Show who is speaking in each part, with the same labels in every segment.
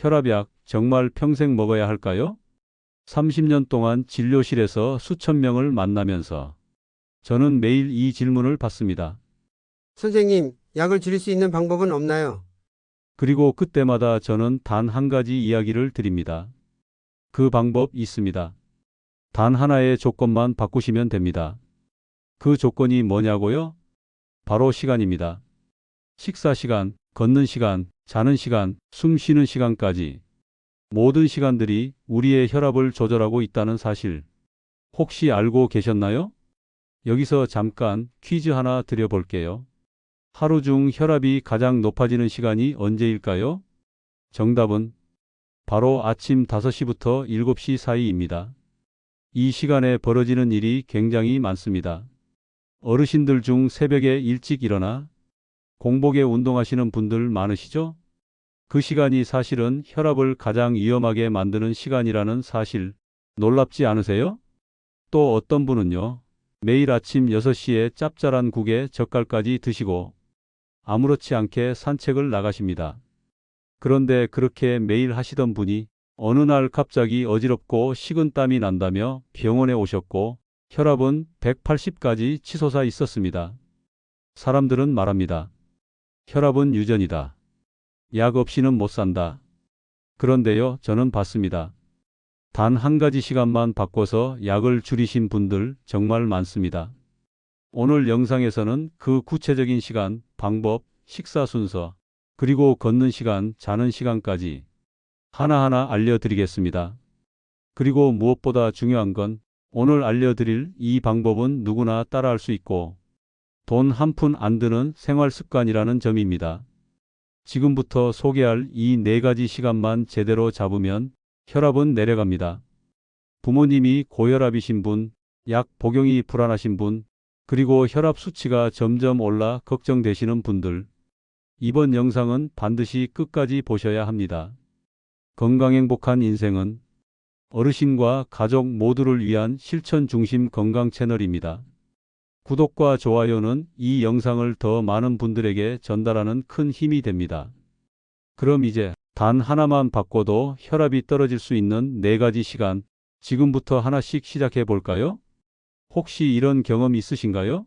Speaker 1: 혈압약 정말 평생 먹어야 할까요? 30년 동안 진료실에서 수천 명을 만나면서 저는 매일 이 질문을 받습니다.
Speaker 2: 선생님, 약을 줄일 수 있는 방법은 없나요?
Speaker 1: 그리고 그때마다 저는 단 한 가지 이야기를 드립니다. 그 방법 있습니다. 단 하나의 조건만 바꾸시면 됩니다. 그 조건이 뭐냐고요? 바로 시간입니다. 식사 시간, 걷는 시간, 자는 시간, 숨 쉬는 시간까지 모든 시간들이 우리의 혈압을 조절하고 있다는 사실 혹시 알고 계셨나요? 여기서 잠깐 퀴즈 하나 드려볼게요. 하루 중 혈압이 가장 높아지는 시간이 언제일까요? 정답은 바로 아침 5시부터 7시 사이입니다. 이 시간에 벌어지는 일이 굉장히 많습니다. 어르신들 중 새벽에 일찍 일어나 공복에 운동하시는 분들 많으시죠? 그 시간이 사실은 혈압을 가장 위험하게 만드는 시간이라는 사실 놀랍지 않으세요? 또 어떤 분은요, 매일 아침 6시에 짭짤한 국에 젓갈까지 드시고 아무렇지 않게 산책을 나가십니다. 그런데 그렇게 매일 하시던 분이 어느 날 갑자기 어지럽고 식은땀이 난다며 병원에 오셨고 혈압은 180까지 치솟아 있었습니다. 사람들은 말합니다. 혈압은 유전이다. 약 없이는 못 산다. 그런데요, 저는 봤습니다. 단 한 가지 시간만 바꿔서 약을 줄이신 분들 정말 많습니다. 오늘 영상에서는 그 구체적인 시간, 방법, 식사 순서, 그리고 걷는 시간, 자는 시간까지 하나하나 알려드리겠습니다. 그리고 무엇보다 중요한 건 오늘 알려드릴 이 방법은 누구나 따라할 수 있고 돈 한 푼 안 드는 생활 습관이라는 점입니다. 지금부터 소개할 이 네 가지 시간만 제대로 잡으면 혈압은 내려갑니다. 부모님이 고혈압이신 분, 약 복용이 불안하신 분, 그리고 혈압 수치가 점점 올라 걱정되시는 분들, 이번 영상은 반드시 끝까지 보셔야 합니다. 건강행복한 인생은 어르신과 가족 모두를 위한 실천 중심 건강 채널입니다. 구독과 좋아요는 이 영상을 더 많은 분들에게 전달하는 큰 힘이 됩니다. 그럼 이제 단 하나만 바꿔도 혈압이 떨어질 수 있는 네 가지 시간, 지금부터 하나씩 시작해 볼까요? 혹시 이런 경험 있으신가요?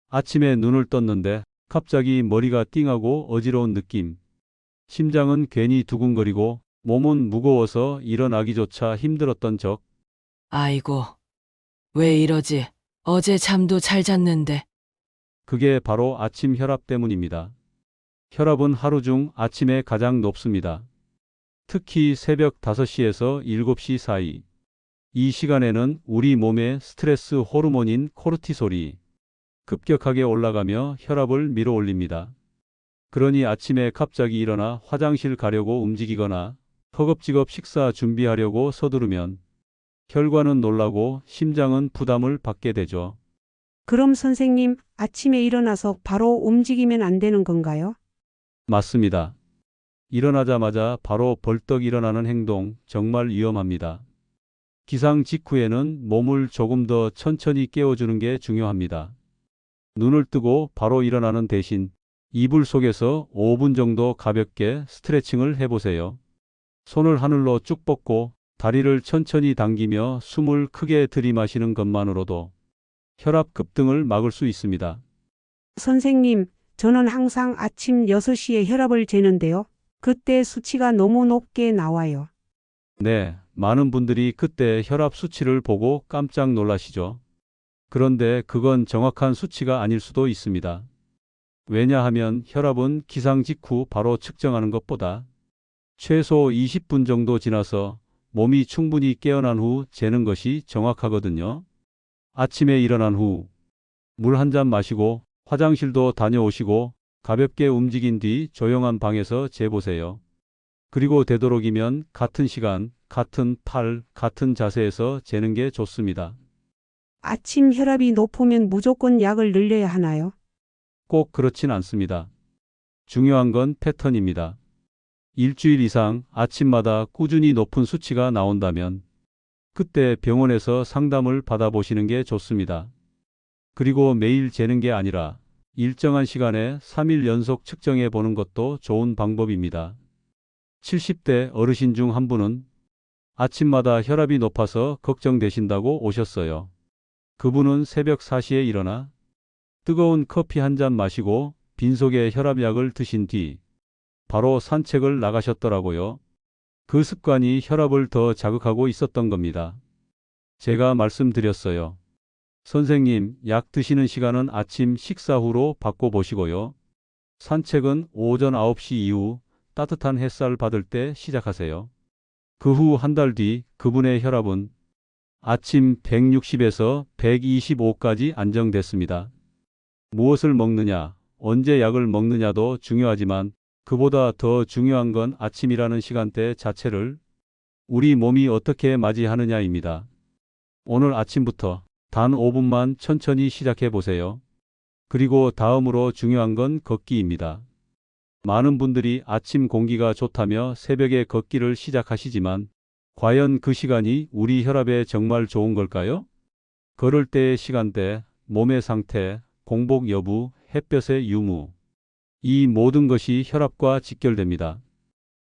Speaker 1: 아침에 눈을 떴는데 갑자기 머리가 띵하고 어지러운 느낌. 심장은 괜히 두근거리고 몸은 무거워서 일어나기조차 힘들었던 적.
Speaker 3: 아이고, 왜 이러지? 어제 잠도 잘 잤는데.
Speaker 1: 그게 바로 아침 혈압 때문입니다. 혈압은 하루 중 아침에 가장 높습니다. 특히 새벽 5시에서 7시 사이. 이 시간에는 우리 몸의 스트레스 호르몬인 코르티솔이 급격하게 올라가며 혈압을 밀어올립니다. 그러니 아침에 갑자기 일어나 화장실 가려고 움직이거나 허겁지겁 식사 준비하려고 서두르면 혈관은 놀라고 심장은 부담을 받게 되죠.
Speaker 4: 그럼 선생님, 아침에 일어나서 바로 움직이면 안 되는 건가요?
Speaker 1: 맞습니다. 일어나자마자 바로 벌떡 일어나는 행동 정말 위험합니다. 기상 직후에는 몸을 조금 더 천천히 깨워주는 게 중요합니다. 눈을 뜨고 바로 일어나는 대신 이불 속에서 5분 정도 가볍게 스트레칭을 해보세요. 손을 하늘로 쭉 뻗고 다리를 천천히 당기며 숨을 크게 들이마시는 것만으로도 혈압 급등을 막을 수 있습니다.
Speaker 4: 선생님, 저는 항상 아침 6시에 혈압을 재는데요. 그때 수치가 너무 높게 나와요.
Speaker 1: 네, 많은 분들이 그때 혈압 수치를 보고 깜짝 놀라시죠. 그런데 그건 정확한 수치가 아닐 수도 있습니다. 왜냐하면 혈압은 기상 직후 바로 측정하는 것보다 최소 20분 정도 지나서 몸이 충분히 깨어난 후 재는 것이 정확하거든요. 아침에 일어난 후 물 한 잔 마시고 화장실도 다녀오시고 가볍게 움직인 뒤 조용한 방에서 재보세요. 그리고 되도록이면 같은 시간, 같은 팔, 같은 자세에서 재는 게 좋습니다.
Speaker 4: 아침 혈압이 높으면 무조건 약을 늘려야 하나요?
Speaker 1: 꼭 그렇진 않습니다. 중요한 건 패턴입니다. 일주일 이상 아침마다 꾸준히 높은 수치가 나온다면 그때 병원에서 상담을 받아보시는 게 좋습니다. 그리고 매일 재는 게 아니라 일정한 시간에 3일 연속 측정해 보는 것도 좋은 방법입니다. 70대 어르신 중 한 분은 아침마다 혈압이 높아서 걱정되신다고 오셨어요. 그분은 새벽 4시에 일어나 뜨거운 커피 한 잔 마시고 빈속에 혈압약을 드신 뒤 바로 산책을 나가셨더라고요. 그 습관이 혈압을 더 자극하고 있었던 겁니다. 제가 말씀드렸어요. 선생님, 약 드시는 시간은 아침 식사 후로 바꿔보시고요. 산책은 오전 9시 이후 따뜻한 햇살 받을 때 시작하세요. 그 후 한 달 뒤 그분의 혈압은 아침 160에서 125까지 안정됐습니다. 무엇을 먹느냐, 언제 약을 먹느냐도 중요하지만 그보다 더 중요한 건 아침이라는 시간대 자체를 우리 몸이 어떻게 맞이하느냐입니다. 오늘 아침부터 단 5분만 천천히 시작해 보세요. 그리고 다음으로 중요한 건 걷기입니다. 많은 분들이 아침 공기가 좋다며 새벽에 걷기를 시작하시지만 과연 그 시간이 우리 혈압에 정말 좋은 걸까요? 걸을 때의 시간대, 몸의 상태, 공복 여부, 햇볕의 유무. 이 모든 것이 혈압과 직결됩니다.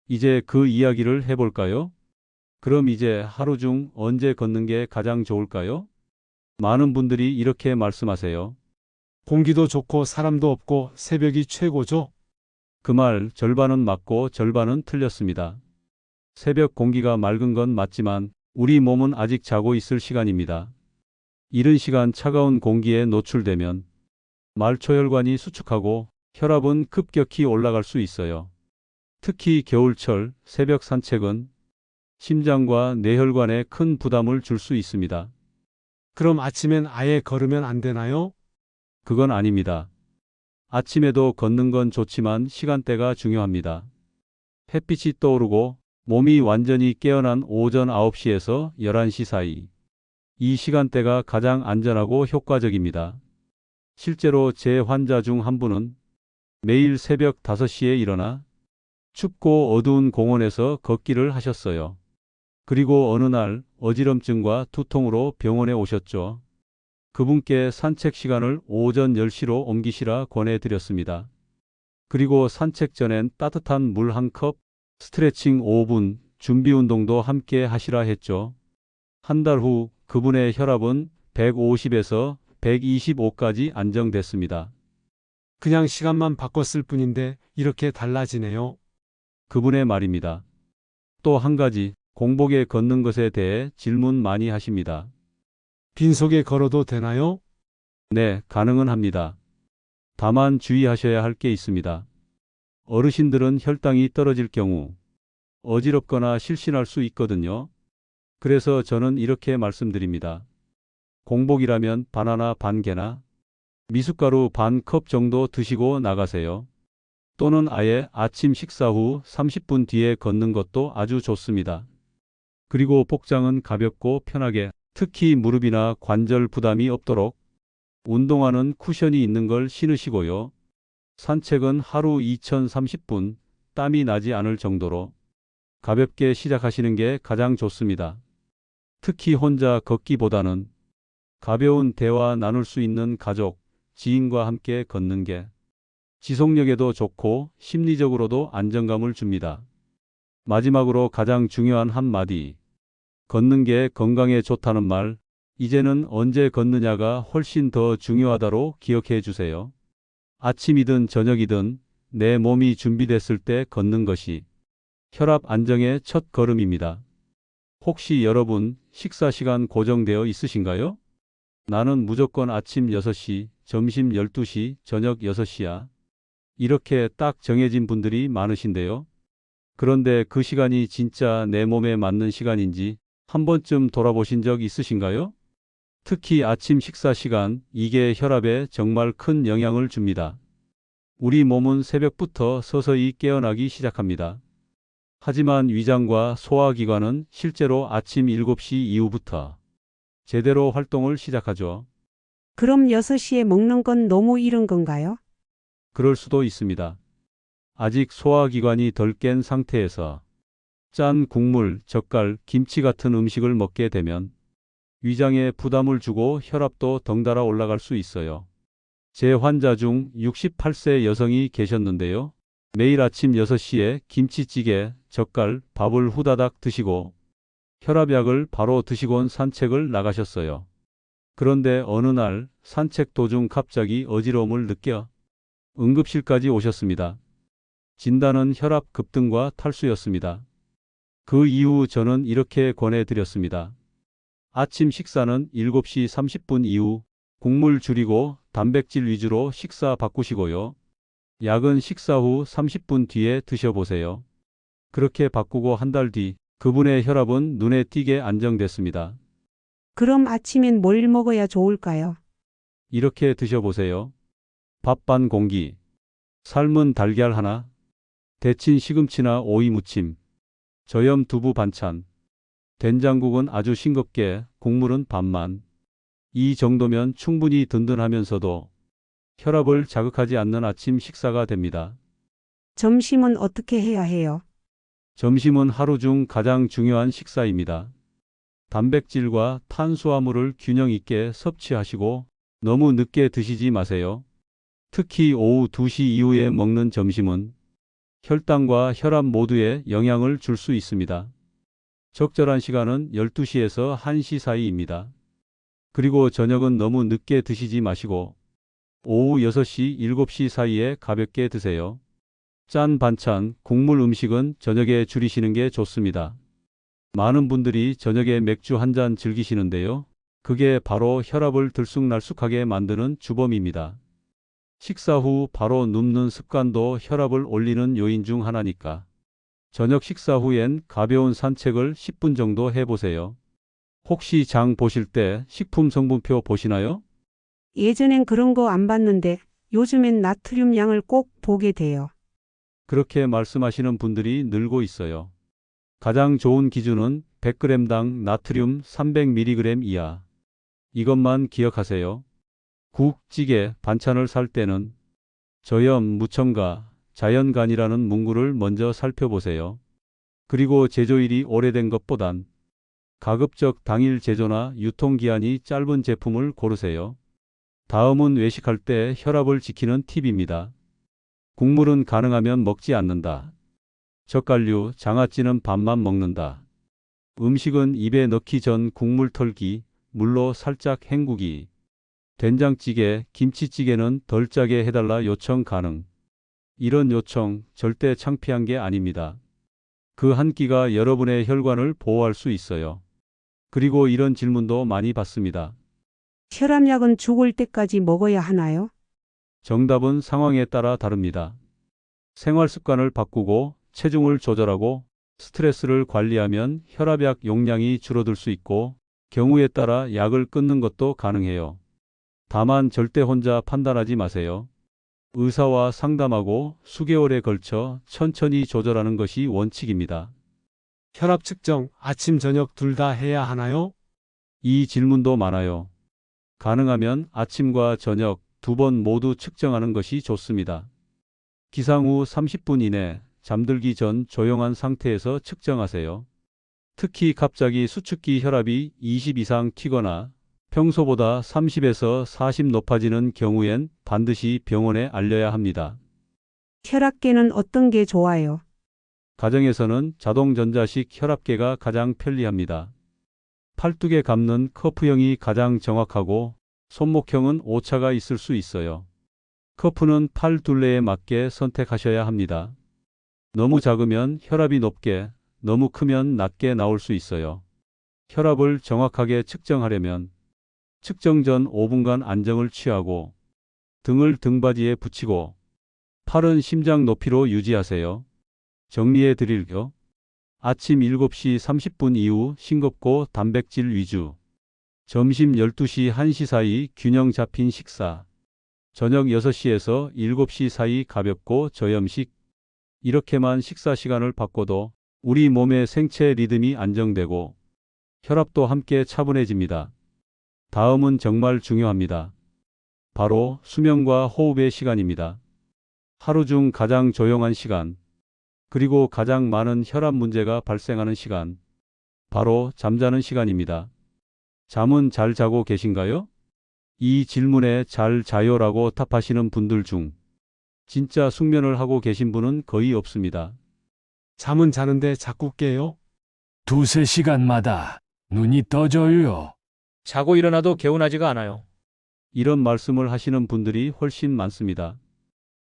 Speaker 1: 이제 그 이야기를 해볼까요? 그럼 이제 하루 중 언제 걷는 게 가장 좋을까요? 많은 분들이 이렇게 말씀하세요.
Speaker 5: 공기도 좋고 사람도 없고 새벽이 최고죠.
Speaker 1: 그 말 절반은 맞고 절반은 틀렸습니다. 새벽 공기가 맑은 건 맞지만 우리 몸은 아직 자고 있을 시간입니다. 이른 시간 차가운 공기에 노출되면 말초혈관이 수축하고 혈압은 급격히 올라갈 수 있어요. 특히 겨울철 새벽 산책은 심장과 뇌혈관에 큰 부담을 줄 수 있습니다.
Speaker 5: 그럼 아침엔 아예 걸으면 안 되나요?
Speaker 1: 그건 아닙니다. 아침에도 걷는 건 좋지만 시간대가 중요합니다. 햇빛이 떠오르고 몸이 완전히 깨어난 오전 9시에서 11시 사이. 이 시간대가 가장 안전하고 효과적입니다. 실제로 제 환자 중 한 분은 매일 새벽 5시에 일어나 춥고 어두운 공원에서 걷기를 하셨어요. 그리고 어느 날 어지럼증과 두통으로 병원에 오셨죠. 그분께 산책 시간을 오전 10시로 옮기시라 권해드렸습니다. 그리고 산책 전엔 따뜻한 물 한 컵, 스트레칭 5분, 준비 운동도 함께 하시라 했죠. 한 달 후 그분의 혈압은 150에서 125까지 안정됐습니다.
Speaker 5: 그냥 시간만 바꿨을 뿐인데 이렇게 달라지네요.
Speaker 1: 그분의 말입니다. 또 한 가지, 공복에 걷는 것에 대해 질문 많이 하십니다.
Speaker 5: 빈속에 걸어도 되나요?
Speaker 1: 네, 가능은 합니다. 다만 주의하셔야 할 게 있습니다. 어르신들은 혈당이 떨어질 경우 어지럽거나 실신할 수 있거든요. 그래서 저는 이렇게 말씀드립니다. 공복이라면 바나나 반 개나 미숫가루 반 컵 정도 드시고 나가세요. 또는 아예 아침 식사 후 30분 뒤에 걷는 것도 아주 좋습니다. 그리고 복장은 가볍고 편하게, 특히 무릎이나 관절 부담이 없도록 운동화는 쿠션이 있는 걸 신으시고요. 산책은 하루 2030분, 땀이 나지 않을 정도로 가볍게 시작하시는 게 가장 좋습니다. 특히 혼자 걷기보다는 가벼운 대화 나눌 수 있는 가족, 지인과 함께 걷는 게 지속력에도 좋고 심리적으로도 안정감을 줍니다. 마지막으로 가장 중요한 한마디. 걷는 게 건강에 좋다는 말, 이제는 언제 걷느냐가 훨씬 더 중요하다로 기억해 주세요. 아침이든 저녁이든 내 몸이 준비됐을 때 걷는 것이 혈압 안정의 첫 걸음입니다. 혹시 여러분 식사 시간 고정되어 있으신가요? 나는 무조건 아침 6시, 점심 12시, 저녁 6시야. 이렇게 딱 정해진 분들이 많으신데요. 그런데 그 시간이 진짜 내 몸에 맞는 시간인지 한 번쯤 돌아보신 적 있으신가요? 특히 아침 식사 시간, 이게 혈압에 정말 큰 영향을 줍니다. 우리 몸은 새벽부터 서서히 깨어나기 시작합니다. 하지만 위장과 소화기관은 실제로 아침 7시 이후부터 제대로 활동을 시작하죠.
Speaker 4: 그럼 6시에 먹는 건 너무 이른 건가요?
Speaker 1: 그럴 수도 있습니다. 아직 소화기관이 덜 깬 상태에서 짠 국물, 젓갈, 김치 같은 음식을 먹게 되면 위장에 부담을 주고 혈압도 덩달아 올라갈 수 있어요. 제 환자 중 68세 여성이 계셨는데요. 매일 아침 6시에 김치찌개, 젓갈, 밥을 후다닥 드시고 혈압약을 바로 드시곤 산책을 나가셨어요. 그런데 어느 날 산책 도중 갑자기 어지러움을 느껴 응급실까지 오셨습니다. 진단은 혈압 급등과 탈수였습니다. 그 이후 저는 이렇게 권해드렸습니다. 아침 식사는 7시 30분 이후 국물 줄이고 단백질 위주로 식사 바꾸시고요. 약은 식사 후 30분 뒤에 드셔보세요. 그렇게 바꾸고 한 달 뒤 그분의 혈압은 눈에 띄게 안정됐습니다.
Speaker 4: 그럼 아침엔 뭘 먹어야 좋을까요?
Speaker 1: 이렇게 드셔보세요. 밥 반 공기, 삶은 달걀 하나, 데친 시금치나 오이 무침, 저염 두부 반찬, 된장국은 아주 싱겁게, 국물은 반만. 이 정도면 충분히 든든하면서도 혈압을 자극하지 않는 아침 식사가 됩니다.
Speaker 4: 점심은 어떻게 해야 해요?
Speaker 1: 점심은 하루 중 가장 중요한 식사입니다. 단백질과 탄수화물을 균형 있게 섭취하시고 너무 늦게 드시지 마세요. 특히 오후 2시 이후에 먹는 점심은 혈당과 혈압 모두에 영향을 줄 수 있습니다. 적절한 시간은 12시에서 1시 사이입니다. 그리고 저녁은 너무 늦게 드시지 마시고 오후 6시, 7시 사이에 가볍게 드세요. 짠 반찬, 국물 음식은 저녁에 줄이시는 게 좋습니다. 많은 분들이 저녁에 맥주 한 잔 즐기시는데요. 그게 바로 혈압을 들쑥날쑥하게 만드는 주범입니다. 식사 후 바로 눕는 습관도 혈압을 올리는 요인 중 하나니까. 저녁 식사 후엔 가벼운 산책을 10분 정도 해보세요. 혹시 장 보실 때 식품 성분표 보시나요?
Speaker 4: 예전엔 그런 거 안 봤는데 요즘엔 나트륨 양을 꼭 보게 돼요.
Speaker 1: 그렇게 말씀하시는 분들이 늘고 있어요. 가장 좋은 기준은 100g당 나트륨 300mg 이하. 이것만 기억하세요. 국, 찌개, 반찬을 살 때는 저염, 무첨가, 자연간이라는 문구를 먼저 살펴보세요. 그리고 제조일이 오래된 것보단 가급적 당일 제조나 유통기한이 짧은 제품을 고르세요. 다음은 외식할 때 혈압을 지키는 팁입니다. 국물은 가능하면 먹지 않는다. 젓갈류, 장아찌는 반만 먹는다. 음식은 입에 넣기 전 국물 털기, 물로 살짝 헹구기. 된장찌개, 김치찌개는 덜 짜게 해달라 요청 가능. 이런 요청 절대 창피한 게 아닙니다. 그 한 끼가 여러분의 혈관을 보호할 수 있어요. 그리고 이런 질문도 많이 받습니다.
Speaker 4: 혈압약은 죽을 때까지 먹어야 하나요?
Speaker 1: 정답은 상황에 따라 다릅니다. 생활 습관을 바꾸고 체중을 조절하고 스트레스를 관리하면 혈압약 용량이 줄어들 수 있고 경우에 따라 약을 끊는 것도 가능해요. 다만 절대 혼자 판단하지 마세요. 의사와 상담하고 수개월에 걸쳐 천천히 조절하는 것이 원칙입니다.
Speaker 5: 혈압 측정 아침 저녁 둘 다 해야 하나요?
Speaker 1: 이 질문도 많아요. 가능하면 아침과 저녁 두 번 모두 측정하는 것이 좋습니다. 기상 후 30분 이내 잠들기 전 조용한 상태에서 측정하세요. 특히 갑자기 수축기 혈압이 20 이상 튀거나 평소보다 30에서 40 높아지는 경우엔 반드시 병원에 알려야 합니다.
Speaker 4: 혈압계는 어떤 게 좋아요?
Speaker 1: 가정에서는 자동전자식 혈압계가 가장 편리합니다. 팔뚝에 감는 커프형이 가장 정확하고 손목형은 오차가 있을 수 있어요. 커프는 팔 둘레에 맞게 선택하셔야 합니다. 너무 작으면 혈압이 높게, 너무 크면 낮게 나올 수 있어요. 혈압을 정확하게 측정하려면 측정 전 5분간 안정을 취하고 등을 등받이에 붙이고 팔은 심장 높이로 유지하세요. 정리해 드릴게요. 아침 7시 30분 이후 싱겁고 단백질 위주. 점심 12시 1시 사이 균형 잡힌 식사. 저녁 6시에서 7시 사이 가볍고 저염식. 이렇게만 식사 시간을 바꿔도 우리 몸의 생체 리듬이 안정되고 혈압도 함께 차분해집니다. 다음은 정말 중요합니다. 바로 수면과 호흡의 시간입니다. 하루 중 가장 조용한 시간, 그리고 가장 많은 혈압 문제가 발생하는 시간, 바로 잠자는 시간입니다. 잠은 잘 자고 계신가요? 이 질문에 잘 자요라고 답하시는 분들 중 진짜 숙면을 하고 계신 분은 거의 없습니다.
Speaker 5: 잠은 자는데 자꾸 깨요?
Speaker 6: 두세 시간마다 눈이 떠져요.
Speaker 7: 자고 일어나도 개운하지가 않아요.
Speaker 1: 이런 말씀을 하시는 분들이 훨씬 많습니다.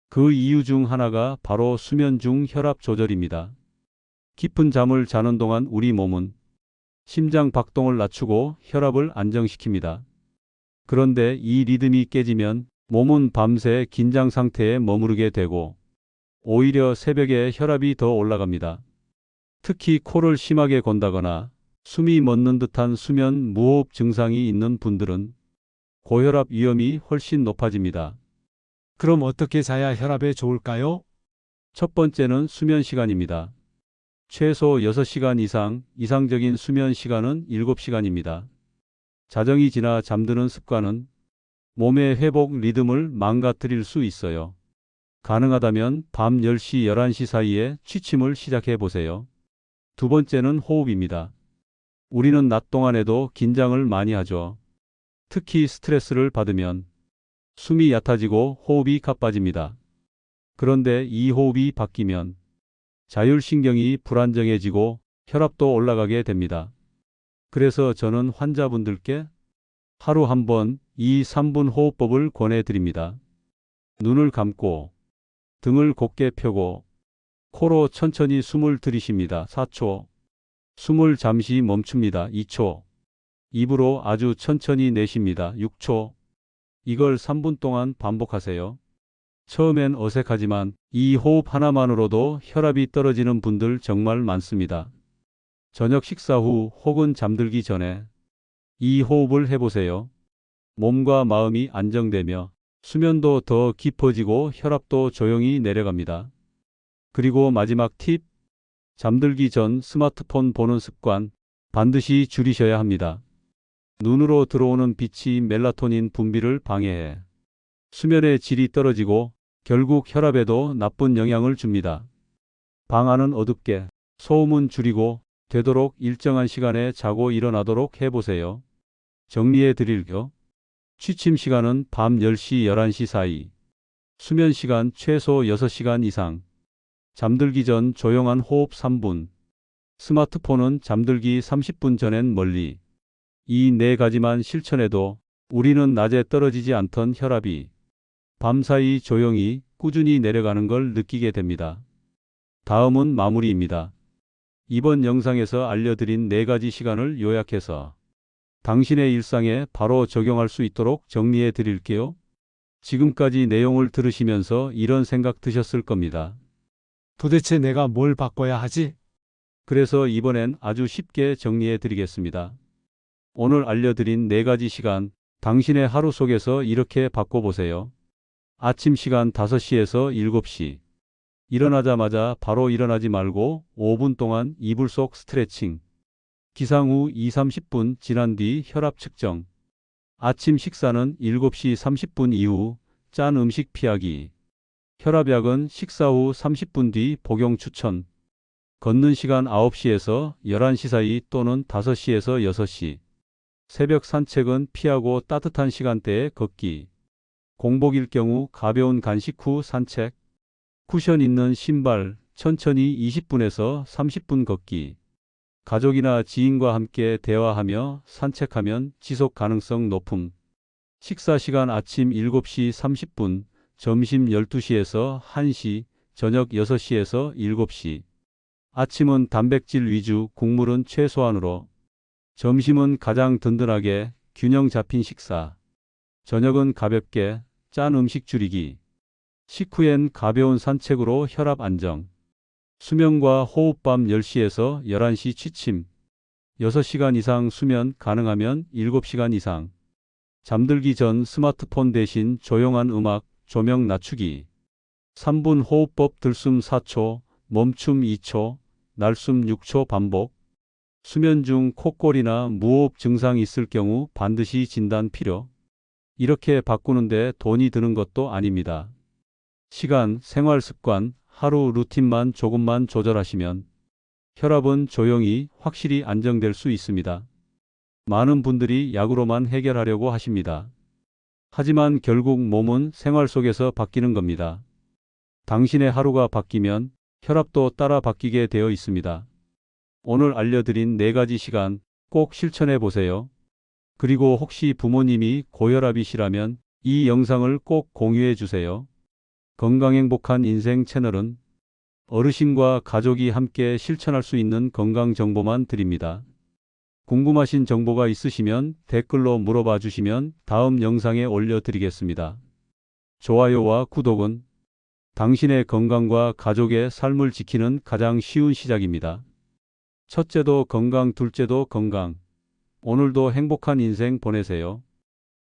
Speaker 1: 그 이유 중 하나가 바로 수면 중 혈압 조절입니다. 깊은 잠을 자는 동안 우리 몸은 심장 박동을 낮추고 혈압을 안정시킵니다. 그런데 이 리듬이 깨지면 몸은 밤새 긴장 상태에 머무르게 되고 오히려 새벽에 혈압이 더 올라갑니다. 특히 코를 심하게 건다거나 숨이 멎는 듯한 수면 무호흡 증상이 있는 분들은 고혈압 위험이 훨씬 높아집니다.
Speaker 5: 그럼 어떻게 자야 혈압에 좋을까요?
Speaker 1: 첫 번째는 수면 시간입니다. 최소 6시간 이상, 이상적인 수면 시간은 7시간입니다. 자정이 지나 잠드는 습관은 몸의 회복 리듬을 망가뜨릴 수 있어요. 가능하다면 밤 10시, 11시 사이에 취침을 시작해 보세요. 두 번째는 호흡입니다. 우리는 낮 동안에도 긴장을 많이 하죠. 특히 스트레스를 받으면 숨이 얕아지고 호흡이 가빠집니다. 그런데 이 호흡이 바뀌면 자율신경이 불안정해지고 혈압도 올라가게 됩니다. 그래서 저는 환자분들께 하루 한 번 이 3분 호흡법을 권해드립니다. 눈을 감고 등을 곧게 펴고 코로 천천히 숨을 들이쉽니다. 4초. 숨을 잠시 멈춥니다. 2초. 입으로 아주 천천히 내쉽니다. 6초. 이걸 3분 동안 반복하세요. 처음엔 어색하지만 이 호흡 하나만으로도 혈압이 떨어지는 분들 정말 많습니다. 저녁 식사 후 혹은 잠들기 전에 이 호흡을 해보세요. 몸과 마음이 안정되며 수면도 더 깊어지고 혈압도 조용히 내려갑니다. 그리고 마지막 팁, 잠들기 전 스마트폰 보는 습관 반드시 줄이셔야 합니다. 눈으로 들어오는 빛이 멜라토닌 분비를 방해해 수면의 질이 떨어지고 결국 혈압에도 나쁜 영향을 줍니다. 방 안은 어둡게, 소음은 줄이고 되도록 일정한 시간에 자고 일어나도록 해보세요. 정리해 드릴게요. 취침 시간은 밤 10시, 11시 사이. 수면 시간 최소 6시간 이상. 잠들기 전 조용한 호흡 3분. 스마트폰은 잠들기 30분 전엔 멀리. 이 네 가지만 실천해도 우리는 낮에 떨어지지 않던 혈압이 밤사이 조용히 꾸준히 내려가는 걸 느끼게 됩니다. 다음은 마무리입니다. 이번 영상에서 알려드린 네 가지 시간을 요약해서 당신의 일상에 바로 적용할 수 있도록 정리해 드릴게요. 지금까지 내용을 들으시면서 이런 생각 드셨을 겁니다.
Speaker 5: 도대체 내가 뭘 바꿔야 하지?
Speaker 1: 그래서 이번엔 아주 쉽게 정리해 드리겠습니다. 오늘 알려드린 네 가지 시간, 당신의 하루 속에서 이렇게 바꿔보세요. 아침 시간 5시에서 7시. 일어나자마자 바로 일어나지 말고 5분 동안 이불 속 스트레칭. 기상 후 2~30분 지난 뒤 혈압 측정. 아침 식사는 7시 30분 이후 짠 음식 피하기. 혈압약은 식사 후 30분 뒤 복용 추천. 걷는 시간 9시에서 11시 사이 또는 5시에서 6시. 새벽 산책은 피하고 따뜻한 시간대에 걷기. 공복일 경우 가벼운 간식 후 산책. 쿠션 있는 신발 천천히 20분에서 30분 걷기. 가족이나 지인과 함께 대화하며 산책하면 지속 가능성 높음. 식사 시간 아침 7시 30분, 점심 12시에서 1시, 저녁 6시에서 7시. 아침은 단백질 위주, 국물은 최소한으로. 점심은 가장 든든하게 균형 잡힌 식사. 저녁은 가볍게 짠 음식 줄이기. 식후엔 가벼운 산책으로 혈압 안정. 수면과 호흡 밤 10시에서 11시 취침. 6시간 이상 수면 가능하면 7시간 이상. 잠들기 전 스마트폰 대신 조용한 음악, 조명 낮추기. 3분 호흡법 들숨 4초, 멈춤 2초, 날숨 6초 반복. 수면 중 콧골이나 무호흡 증상 있을 경우 반드시 진단 필요. 이렇게 바꾸는데 돈이 드는 것도 아닙니다. 시간, 생활 습관, 하루 루틴만 조금만 조절하시면 혈압은 조용히 확실히 안정될 수 있습니다. 많은 분들이 약으로만 해결하려고 하십니다. 하지만 결국 몸은 생활 속에서 바뀌는 겁니다. 당신의 하루가 바뀌면 혈압도 따라 바뀌게 되어 있습니다. 오늘 알려드린 4가지 시간 꼭 실천해 보세요. 그리고 혹시 부모님이 고혈압이시라면 이 영상을 꼭 공유해 주세요. 건강행복한 인생 채널은 어르신과 가족이 함께 실천할 수 있는 건강 정보만 드립니다. 궁금하신 정보가 있으시면 댓글로 물어봐 주시면 다음 영상에 올려드리겠습니다. 좋아요와 구독은 당신의 건강과 가족의 삶을 지키는 가장 쉬운 시작입니다. 첫째도 건강, 둘째도 건강. 오늘도 행복한 인생 보내세요.